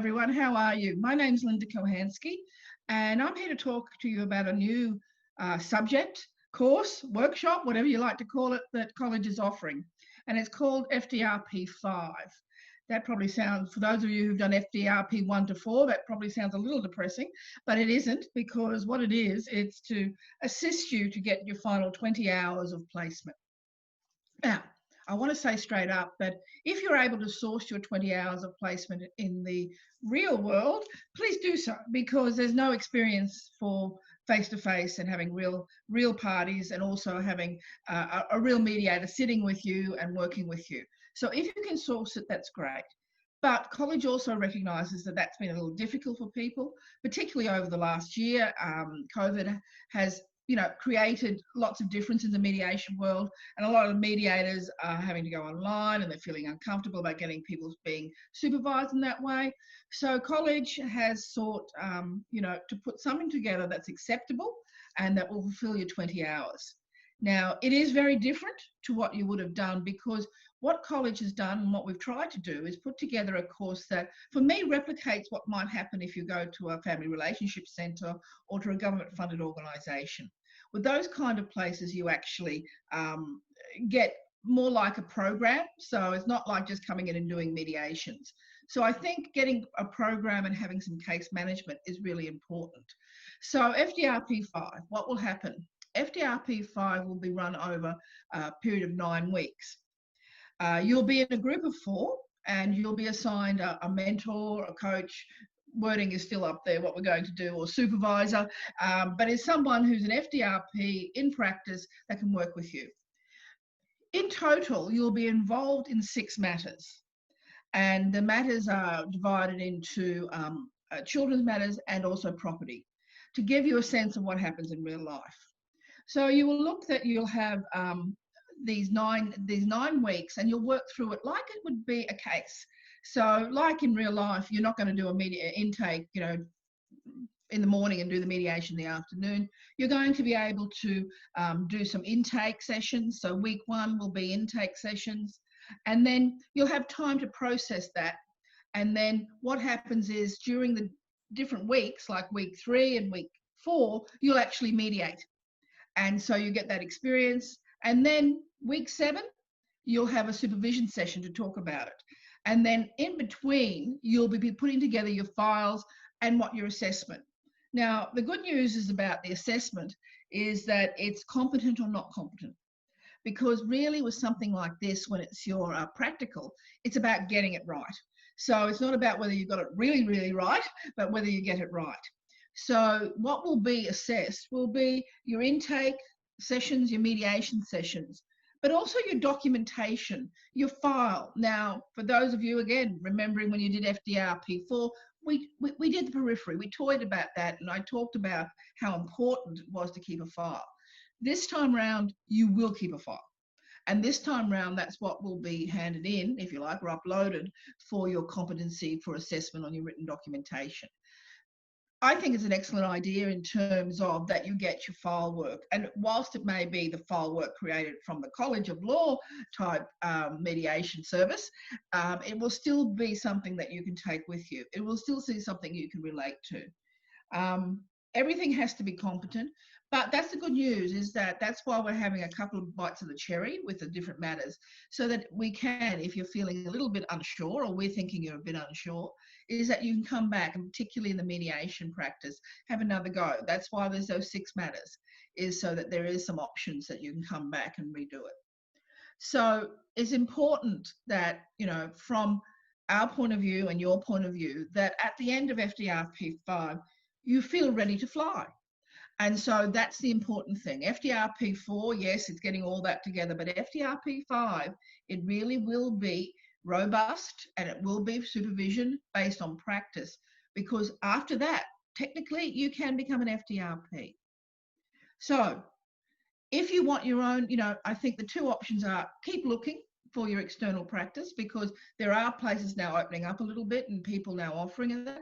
everyone. How are you? My name's Linda Kohansky, and I'm here to talk to you about a new subject, course, workshop, whatever you like to call it, that college is offering. And it's called FDRP 5. That probably sounds, for those of you who've done FDRP 1 to 4, that probably sounds a little depressing, but it isn't, because what it is, it's to assist you to get your final 20 hours of placement. Now, I want to say straight up that if you're able to source your 20 hours of placement in the real world, please do so, because there's no experience for face-to-face and having real parties, and also having a real mediator sitting with you and working with you. So if you can source it, that's great. But college also recognises that that's been a little difficult for people, particularly over the last year. COVID has created lots of difference in the mediation world, and a lot of mediators are having to go online, and they're feeling uncomfortable about getting people being supervised in that way. So college has sought, to put something together that's acceptable and that will fulfill your 20 hours. Now, it is very different to what you would have done, because what college has done and what we've tried to do is put together a course that, for me, replicates what might happen if you go to a family relationship centre or to a government-funded organisation. With those kind of places, you actually get more like a program. So it's not like just coming in and doing mediations. So I think getting a program and having some case management is really important. So FDRP 5, what will happen? FDRP 5 will be run over a period of 9 weeks. You'll be in a group of 4, and you'll be assigned a mentor, a coach. Wording is still up there, what we're going to do, or supervisor, but it's someone who's an FDRP in practice that can work with you. In total, you'll be involved in 6 matters, and the matters are divided into children's matters and also property, to give you a sense of what happens in real life. So you will look that you'll have these nine weeks, and you'll work through it like it would be a case. So like in real life, you're not going to do a media intake, in the morning and do the mediation in the afternoon. You're going to be able to do some intake sessions. So week 1 will be intake sessions, and then you'll have time to process that. And then what happens is, during the different weeks, like week 3 and week 4, you'll actually mediate. And so you get that experience. And then week 7, you'll have a supervision session to talk about it. And then in between, you'll be putting together your files and what your assessment. Now, the good news is about the assessment is that it's competent or not competent. Because really with something like this, when it's your practical, it's about getting it right. So it's not about whether you got it really, really right, but whether you get it right. So what will be assessed will be your intake sessions, your mediation sessions, but also your documentation, your file. Now, for those of you, again, remembering when you did FDRP 4, we did the periphery. We toyed about that, and I talked about how important it was to keep a file. This time round, you will keep a file. And this time round, that's what will be handed in, if you like, or uploaded for your competency for assessment on your written documentation. I think it's an excellent idea in terms of that you get your file work. And whilst it may be the file work created from the College of Law type mediation service, it will still be something that you can take with you. It will still be something you can relate to. Everything has to be competent, but that's the good news, is that that's why we're having a couple of bites of the cherry with the different matters, so that we can, if you're feeling a little bit unsure, or we're thinking you're a bit unsure, is that you can come back, and particularly in the mediation practice, have another go. That's why there's those 6 matters, is so that there is some options that you can come back and redo it. So it's important that, from our point of view and your point of view, that at the end of FDRP 5, you feel ready to fly. And so that's the important thing. FDRP 4, yes, it's getting all that together, but FDRP 5, it really will be robust, and it will be supervision based on practice, because after that, technically, you can become an FDRP. So if you want your own, I think the 2 options are keep looking for your external practice, because there are places now opening up a little bit and people now offering that.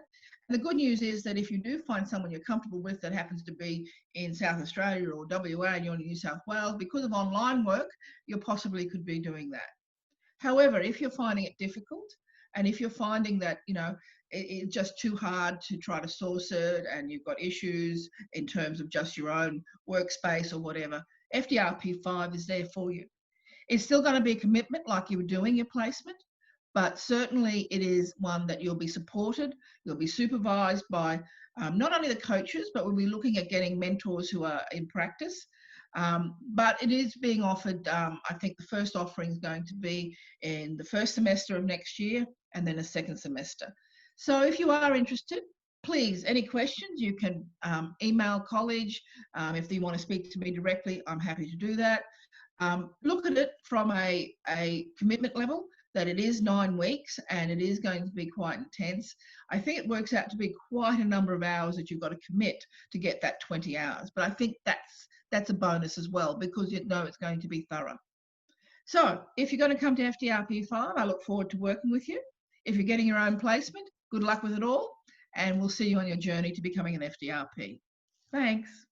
And the good news is that if you do find someone you're comfortable with that happens to be in South Australia or WA and you're in New South Wales, because of online work, you possibly could be doing that. However, if you're finding it difficult, and if you're finding that, it's just too hard to try to source it and you've got issues in terms of just your own workspace or whatever, FDRP5 is there for you. It's still going to be a commitment like you were doing your placement, but certainly it is one that you'll be supported, you'll be supervised by not only the coaches, but we'll be looking at getting mentors who are in practice. But it is being offered, I think the first offering is going to be in the first semester of next year and then a second semester. So if you are interested, please, any questions, you can email college. If you want to speak to me directly, I'm happy to do that. Look at it from a commitment level, that it is 9 weeks and it is going to be quite intense. I think it works out to be quite a number of hours that you've got to commit to get that 20 hours. But I think that's a bonus as well, because you know it's going to be thorough. So if you're going to come to FDRP5, I look forward to working with you. If you're getting your own placement, good luck with it all, and we'll see you on your journey to becoming an FDRP. Thanks.